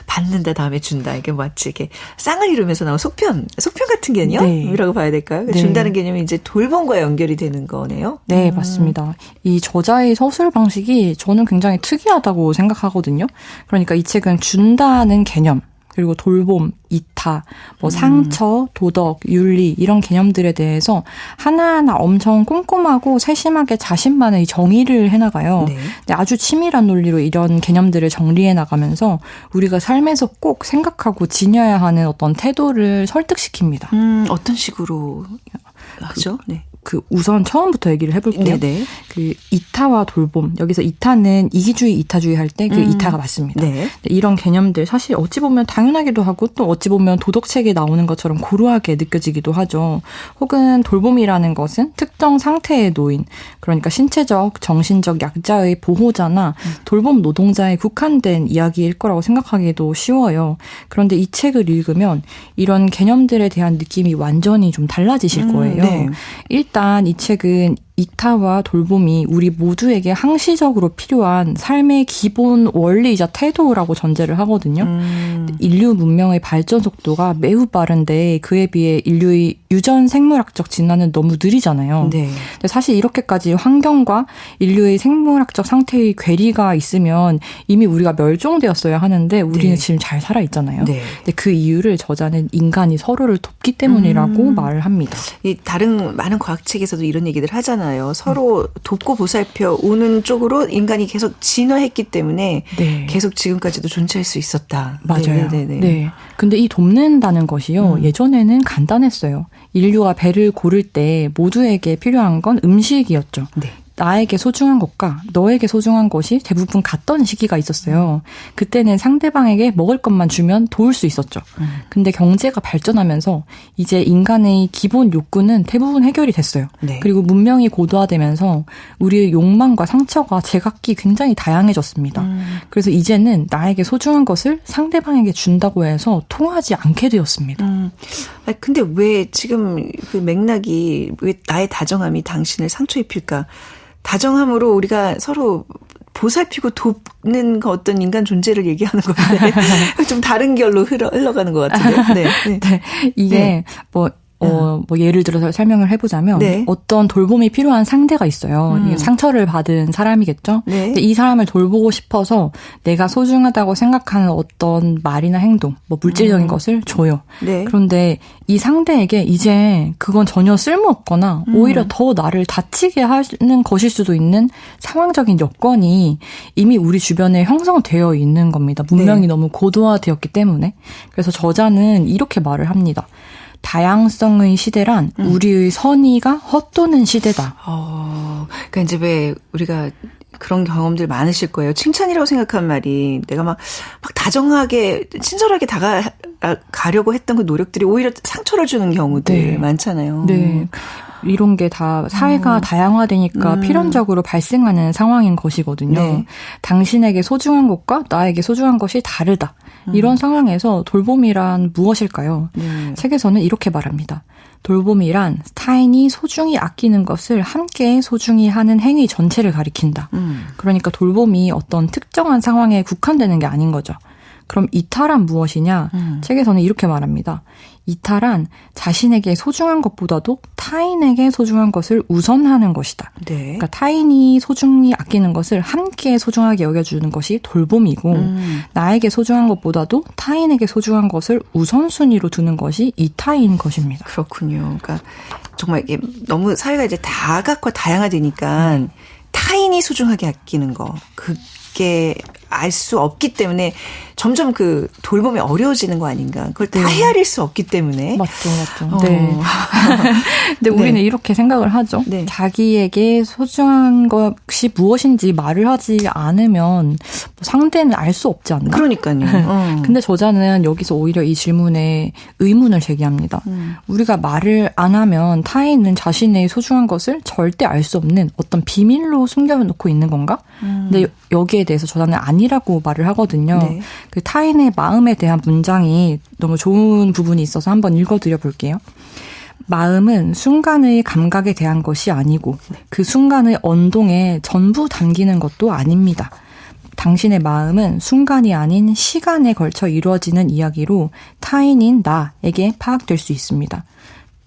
받는다 다음에 준다. 이게 마치 이렇게 쌍을 이루면서 나온 속편 같은 개념이라고 봐야 될까요? 네. 준다는 개념이 이제 돌봄과 연결이 되는 거네요. 네, 맞습니다. 이 저자의 서술 방식이 저는 굉장히 특이하다고 생각하거든요. 그러니까 이 책은 준다는 개념, 그리고 돌봄, 이타, 뭐 상처, 도덕, 윤리 이런 개념들에 대해서 하나하나 엄청 꼼꼼하고 세심하게 자신만의 정의를 해나가요. 네. 근데 아주 치밀한 논리로 이런 개념들을 정리해 나가면서 우리가 삶에서 꼭 생각하고 지녀야 하는 어떤 태도를 설득시킵니다. 어떤 식으로 하죠? 네. 우선 처음부터 얘기를 해볼게요. 네네. 이타와 돌봄. 여기서 이타는 이기주의, 이타주의 할 때 그 이타가 맞습니다. 네. 이런 개념들 사실 어찌 보면 당연하기도 하고 또 어찌 보면 도덕책에 나오는 것처럼 고루하게 느껴지기도 하죠. 혹은 돌봄이라는 것은 특정 상태에 놓인, 그러니까 신체적, 정신적 약자의 보호자나 돌봄 노동자에 국한된 이야기일 거라고 생각하기도 쉬워요. 그런데 이 책을 읽으면 이런 개념들에 대한 느낌이 완전히 좀 달라지실 거예요. 네. 일단 이 책은 이타와 돌봄이 우리 모두에게 항시적으로 필요한 삶의 기본 원리이자 태도라고 전제를 하거든요. 인류 문명의 발전 속도가 매우 빠른데 그에 비해 인류의 유전 생물학적 진화는 너무 느리잖아요. 네. 근데 사실 이렇게까지 환경과 인류의 생물학적 상태의 괴리가 있으면 이미 우리가 멸종되었어야 하는데 우리는 네. 지금 잘 살아있잖아요. 네. 근데 그 이유를 저자는 인간이 서로를 돕기 때문이라고 말을 합니다. 이 다른 많은 과학책에서도 이런 얘기들 하잖아요. 서로 돕고 보살펴 오는 쪽으로 인간이 계속 진화했기 때문에 네. 계속 지금까지도 존재할 수 있었다. 맞아요. 네. 근데 이 돕는다는 것이요. 예전에는 간단했어요. 인류가 배를 고를 때 모두에게 필요한 건 음식이었죠. 네. 나에게 소중한 것과 너에게 소중한 것이 대부분 같던 시기가 있었어요. 그때는 상대방에게 먹을 것만 주면 도울 수 있었죠. 근데 경제가 발전하면서 이제 인간의 기본 욕구는 대부분 해결이 됐어요. 네. 그리고 문명이 고도화되면서 우리의 욕망과 상처가 제각기 굉장히 다양해졌습니다. 그래서 이제는 나에게 소중한 것을 상대방에게 준다고 해서 통하지 않게 되었습니다. 근데 왜 지금 그 맥락이 왜 나의 다정함이 당신을 상처 입힐까? 다정함으로 우리가 서로 보살피고 돕는 어떤 인간 존재를 얘기하는 건데 좀 다른 결로 흘러가는 것 같은데. 네. 네. 이게 네. 뭐 예를 들어서 설명을 해보자면 네. 어떤 돌봄이 필요한 상대가 있어요. 상처를 받은 사람이겠죠. 네. 근데 이 사람을 돌보고 싶어서 내가 소중하다고 생각하는 어떤 말이나 행동, 뭐 물질적인 것을 줘요. 네. 그런데 이 상대에게 이제 그건 전혀 쓸모없거나 오히려 더 나를 다치게 하는 것일 수도 있는 상황적인 여건이 이미 우리 주변에 형성되어 있는 겁니다. 문명이 네. 너무 고도화되었기 때문에. 그래서 저자는 이렇게 말을 합니다. 다양성의 시대란 우리의 선의가 헛도는 시대다. 그러니까 이제 왜 우리가 그런 경험들 많으실 거예요. 칭찬이라고 생각한 말이 내가 막 다정하게 친절하게 다가가려고 했던 그 노력들이 오히려 상처를 주는 경우들 네. 많잖아요. 네. 이런 게 다 사회가 다양화되니까 필연적으로 발생하는 상황인 것이거든요. 네. 당신에게 소중한 것과 나에게 소중한 것이 다르다. 이런 상황에서 돌봄이란 무엇일까요? 책에서는 이렇게 말합니다. 돌봄이란 타인이 소중히 아끼는 것을 함께 소중히 하는 행위 전체를 가리킨다. 그러니까 돌봄이 어떤 특정한 상황에 국한되는 게 아닌 거죠. 그럼 이타란 무엇이냐? 책에서는 이렇게 말합니다. 이타란 자신에게 소중한 것보다도 타인에게 소중한 것을 우선하는 것이다. 네. 그러니까 타인이 소중히 아끼는 것을 함께 소중하게 여겨주는 것이 돌봄이고 나에게 소중한 것보다도 타인에게 소중한 것을 우선순위로 두는 것이 이타인 것입니다. 그렇군요. 그러니까 정말 이게 너무 사회가 이제 다각화 다양화되니까 타인이 소중하게 아끼는 거 그게 알 수 없기 때문에 점점 그 돌봄이 어려워지는 거 아닌가. 그걸 다 헤아릴 수 없기 때문에. 맞죠. 네. 근데 우리는 이렇게 생각을 하죠. 네. 자기에게 소중한 것이 무엇인지 말을 하지 않으면 뭐 상대는 알 수 없지 않나. 그러니까요. 근데 저자는 여기서 오히려 이 질문에 의문을 제기합니다. 우리가 말을 안 하면 타인은 자신의 소중한 것을 절대 알 수 없는 어떤 비밀로 숨겨놓고 있는 건가? 근데 여기에 대해서 저자는 아니라고 말을 하거든요. 네. 그 타인의 마음에 대한 문장이 너무 좋은 부분이 있어서 한번 읽어드려 볼게요. 마음은 순간의 감각에 대한 것이 아니고 그 순간의 언동에 전부 담기는 것도 아닙니다. 당신의 마음은 순간이 아닌 시간에 걸쳐 이루어지는 이야기로 타인인 나에게 파악될 수 있습니다.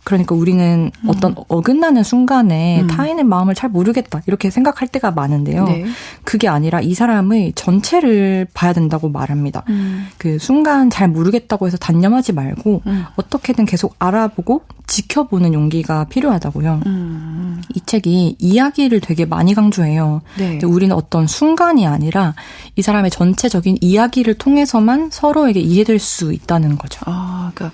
그러니까 우리는 어떤 어긋나는 순간에 타인의 마음을 잘 모르겠다 이렇게 생각할 때가 많은데요. 네. 그게 아니라 이 사람의 전체를 봐야 된다고 말합니다. 그 순간 잘 모르겠다고 해서 단념하지 말고 어떻게든 계속 알아보고 지켜보는 용기가 필요하다고요. 이 책이 이야기를 되게 많이 강조해요. 네. 우리는 어떤 순간이 아니라 이 사람의 전체적인 이야기를 통해서만 서로에게 이해될 수 있다는 거죠. 그러니까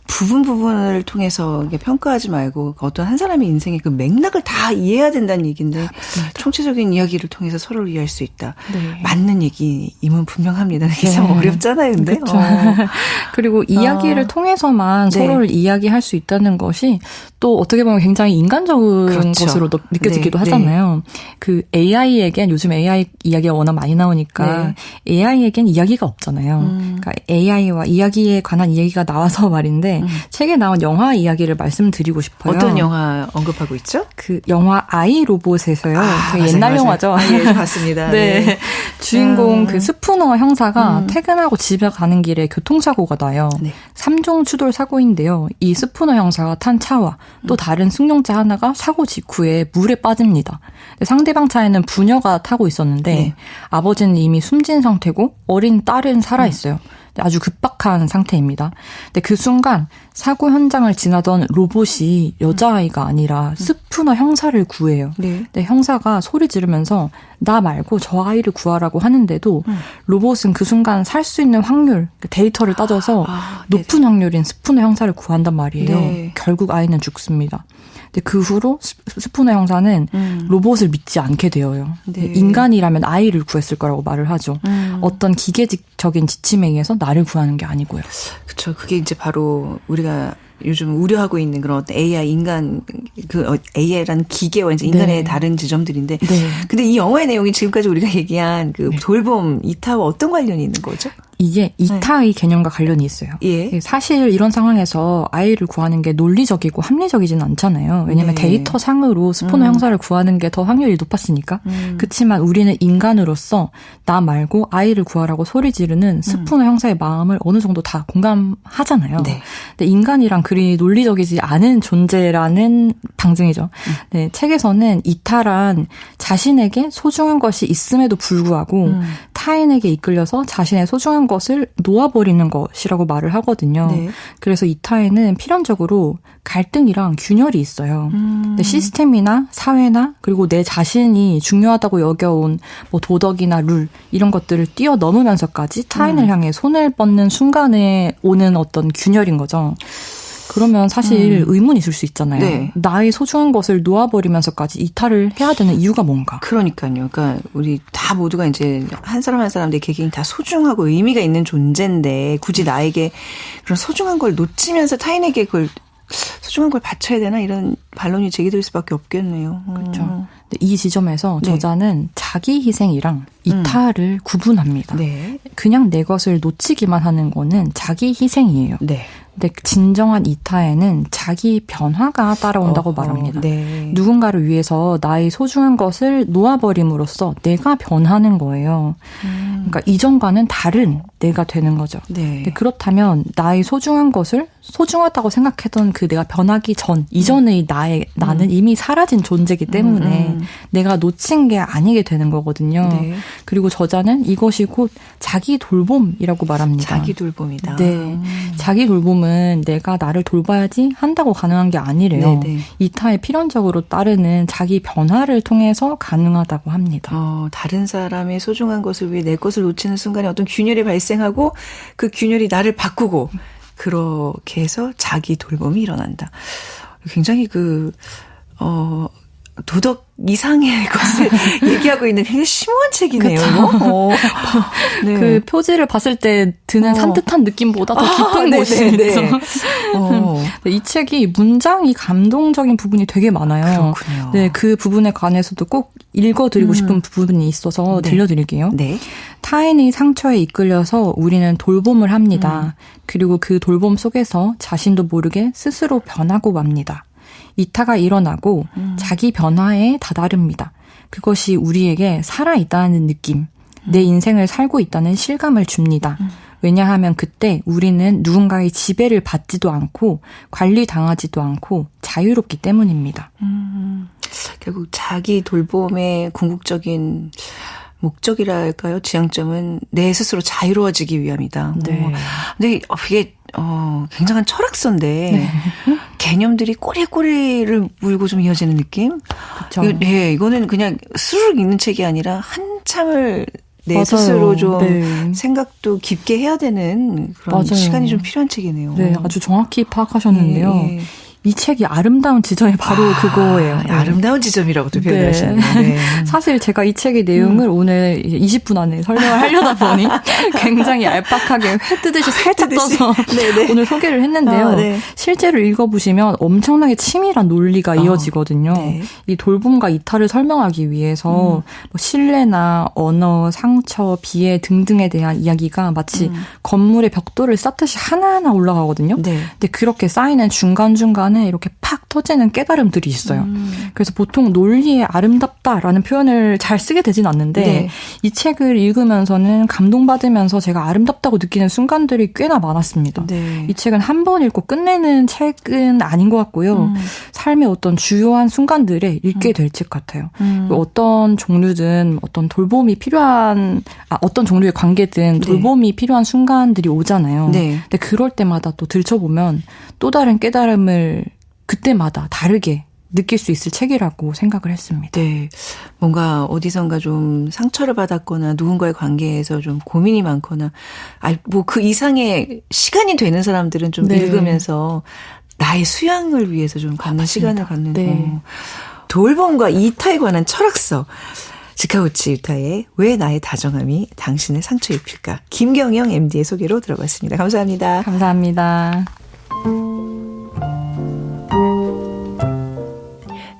부분을 통해서 평가하지 말고 어떤 한 사람의 인생의 그 맥락을 다 이해해야 된다는 얘기인데 총체적인 이야기를 통해서 서로를 이해할 수 있다. 네. 맞는 얘기임은 분명합니다. 이게 참 어렵잖아요. 근데. 그리고 이야기를 통해서만 서로를 이야기할 수 있다는 것이 또 어떻게 보면 굉장히 인간적인 것으로 느껴지기도 하잖아요. 그 AI에겐 요즘 AI 이야기가 워낙 많이 나오니까 AI에겐 이야기가 없잖아요. 그러니까 AI와 이야기에 관한 이야기가 나와서 말인데 있는데 책에 나온 영화 이야기를 말씀드리고 싶어요. 어떤 영화 언급하고 있죠? 그 영화 아이 로봇에서요. 되게 옛날 맞아요. 영화죠. 예, 봤습니다. 네. 주인공 그 스푸너 형사가 퇴근하고 집에 가는 길에 교통사고가 나요. 네. 3종 추돌 사고인데요. 이 스푸너 형사가 탄 차와 또 다른 승용차 하나가 사고 직후에 물에 빠집니다. 상대방 차에는 부녀가 타고 있었는데 네. 아버지는 이미 숨진 상태고 어린 딸은 살아있어요. 아주 급박한 상태입니다. 근데 그 순간 사고 현장을 지나던 로봇이 여자아이가 아니라 스푸너 형사를 구해요. 네. 근데 형사가 소리 지르면서 나 말고 저 아이를 구하라고 하는데도 로봇은 그 순간 살 수 있는 확률, 데이터를 따져서 높은 확률인 스푸너 형사를 구한단 말이에요. 네. 결국 아이는 죽습니다. 근데 그 후로 스푸너 형사는 로봇을 믿지 않게 되어요. 네. 인간이라면 아이를 구했을 거라고 말을 하죠. 어떤 기계적인 지침에 의해서 나를 구하는 게 아니고요. 그렇죠. 그게 이제 바로 우리가 요즘 우려하고 있는 그런 AI 인간 그 AI라는 기계와 이제 인간의 네. 다른 지점들인데. 네. 근데 이 영화의 내용이 지금까지 우리가 얘기한 그 네. 돌봄 이타와 어떤 관련이 있는 거죠? 이게 이타의 개념과 관련이 있어요. 예. 사실 이런 상황에서 아이를 구하는 게 논리적이고 합리적이지는 않잖아요. 왜냐하면 네. 데이터 상으로 스푸너 형사를 구하는 게 더 확률이 높았으니까. 그렇지만 우리는 인간으로서 나 말고 아이를 구하라고 소리 지르는 스푸너 형사의 마음을 어느 정도 다 공감하잖아요. 네. 근데 인간이랑 그리 논리적이지 않은 존재라는 방증이죠. 네, 책에서는 이타란 자신에게 소중한 것이 있음에도 불구하고 타인에게 이끌려서 자신의 소중한 것을 놓아버리는 것이라고 말을 하거든요. 네. 그래서 이타에는 필연적으로 갈등이랑 균열이 있어요. 근데 시스템이나 사회나 그리고 내 자신이 중요하다고 여겨온 뭐 도덕이나 룰 이런 것들을 뛰어넘으면서까지 타인을 향해 손을 뻗는 순간에 오는 어떤 균열인 거죠. 그러면 사실 의문이 있을 수 있잖아요. 네. 나의 소중한 것을 놓아버리면서까지 이탈을 해야 되는 이유가 뭔가. 그러니까요. 그러니까 우리 다 모두가 이제 한 사람 한 사람 내 개개인 다 소중하고 의미가 있는 존재인데 굳이 나에게 그런 소중한 걸 놓치면서 타인에게 그걸 소중한 걸 바쳐야 되나 이런 반론이 제기될 수밖에 없겠네요. 그렇죠. 이 지점에서 저자는 네. 자기 희생이랑 이타를 구분합니다. 네. 그냥 내 것을 놓치기만 하는 거는 자기 희생이에요. 네. 근데 진정한 이타에는 자기 변화가 따라온다고 말합니다. 네. 누군가를 위해서 나의 소중한 것을 놓아버림으로써 내가 변하는 거예요. 그러니까 이전과는 다른 내가 되는 거죠. 네. 그렇다면 나의 소중한 것을 소중하다고 생각했던 그 내가 변하기 전, 이전의 나는 이미 사라진 존재이기 때문에 내가 놓친 게 아니게 되는 거거든요. 네. 그리고 저자는 이것이 곧 자기 돌봄이라고 말합니다. 자기 돌봄이다. 네. 자기 돌봄은 내가 나를 돌봐야지 한다고 가능한 게 아니래요. 네네. 이타에 필연적으로 따르는 자기 변화를 통해서 가능하다고 합니다. 다른 사람의 소중한 것을 위해 내 것을 놓치는 순간에 어떤 균열이 발생하고 그 균열이 나를 바꾸고 그렇게 해서 자기 돌봄이 일어난다. 굉장히 도덕 이상의 것을 얘기하고 있는 굉장히 심오한 책이네요. 네. 그 표지를 봤을 때 드는 산뜻한 느낌보다 더 깊은 곳이 있죠. 이 책이 문장이 감동적인 부분이 되게 많아요. 그렇군요. 네, 그 부분에 관해서도 꼭 읽어드리고 싶은 부분이 있어서 들려드릴게요. 네. 타인의 상처에 이끌려서 우리는 돌봄을 합니다. 그리고 그 돌봄 속에서 자신도 모르게 스스로 변하고 맙니다. 이타가 일어나고 자기 변화에 다다릅니다. 그것이 우리에게 살아있다는 느낌, 내 인생을 살고 있다는 실감을 줍니다. 왜냐하면 그때 우리는 누군가의 지배를 받지도 않고 관리당하지도 않고 자유롭기 때문입니다. 결국 자기 돌봄의 궁극적인 목적이랄까요? 지향점은 내 스스로 자유로워지기 위함이다. 네. 근데 이게 굉장한 철학서인데 네. 개념들이 꼬리를 물고 좀 이어지는 느낌? 그렇죠. 네, 이거는 그냥 스르륵 읽는 책이 아니라 한참을 내 맞아요. 스스로 좀 생각도 깊게 해야 되는 그런 시간이 좀 필요한 책이네요. 네, 아주 정확히 파악하셨는데요. 네. 이 책이 아름다운 지점이 바로 그거예요. 네. 아름다운 지점이라고도 표현하시네요. 네. 사실 제가 이 책의 내용을 오늘 20분 안에 설명을 하려다 보니 굉장히 얄팍하게 회 뜨듯이 살짝 떠서 오늘 소개를 했는데요. 네. 실제로 읽어보시면 엄청나게 치밀한 논리가 이어지거든요. 네. 이 돌봄과 이탈을 설명하기 위해서 뭐 신뢰나 언어, 상처, 비애 등등에 대한 이야기가 마치 건물의 벽돌을 쌓듯이 하나하나 올라가거든요. 네. 근데 그렇게 쌓이는 중간중간에 이렇게 팍 터지는 깨달음들이 있어요. 그래서 보통 논리에 아름답다라는 표현을 잘 쓰게 되진 않는데 네. 이 책을 읽으면서는 감동받으면서 제가 아름답다고 느끼는 순간들이 꽤나 많았습니다. 네. 이 책은 한 번 읽고 끝내는 책은 아닌 것 같고요. 삶의 어떤 주요한 순간들에 읽게 될 책 같아요. 어떤 종류든 어떤 돌봄이 필요한 어떤 종류의 관계든 돌봄이 필요한 순간들이 오잖아요. 네. 근데 그럴 때마다 또 들춰보면 또 다른 깨달음을 그때마다 다르게 느낄 수 있을 책이라고 생각을 했습니다. 네. 뭔가 어디선가 좀 상처를 받았거나 누군가의 관계에서 좀 고민이 많거나 뭐 그 이상의 시간이 되는 사람들은 좀 네. 읽으면서 나의 수양을 위해서 좀 갖는 맞습니다. 시간을 갖는 네. 돌봄과 이탈에 관한 철학서. 지카우치 유타의 왜 나의 다정함이 당신을 상처 입힐까? 김경영 MD의 소개로 들어봤습니다. 감사합니다. 감사합니다.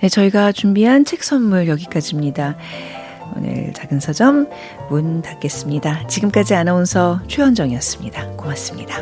네, 저희가 준비한 책 선물 여기까지입니다. 오늘 작은 서점 문 닫겠습니다. 지금까지 아나운서 최현정이었습니다. 고맙습니다.